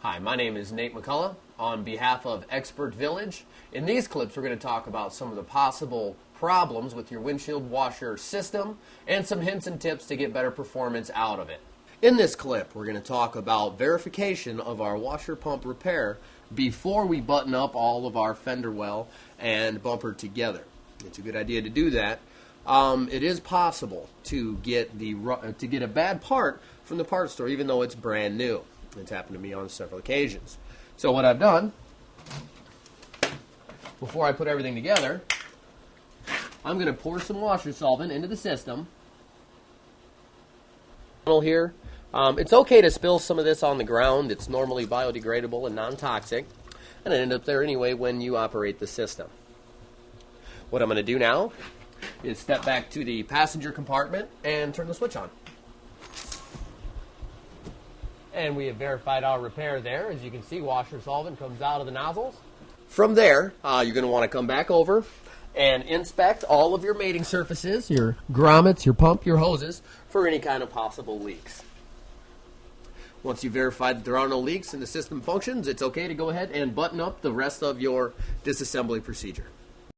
Hi, my name is Nate McCullough on behalf of Expert Village. In these clips, we're going to talk about some of the possible problems with your windshield washer system and some hints and tips to get better performance out of it. In this clip, we're going to talk about verification of our washer pump repair before we button up all of our fender well and bumper together. It's a good idea to do that. It is possible to get a bad part from the parts store even though it's brand new. It's happened to me on several occasions. So what I've done, before I put everything together, I'm going to pour some washer solvent into the system. Here, it's okay to spill some of this on the ground. It's normally biodegradable and non-toxic, and it ends up there anyway when you operate the system. What I'm going to do now is step back to the passenger compartment and turn the switch on. And we have verified our repair there. As you can see, washer solvent comes out of the nozzles. From there, you're going to want to come back over and inspect all of your mating surfaces, your grommets, your pump, your hoses, for any kind of possible leaks. Once you've verified that there are no leaks and the system functions, it's okay to go ahead and button up the rest of your disassembly procedure.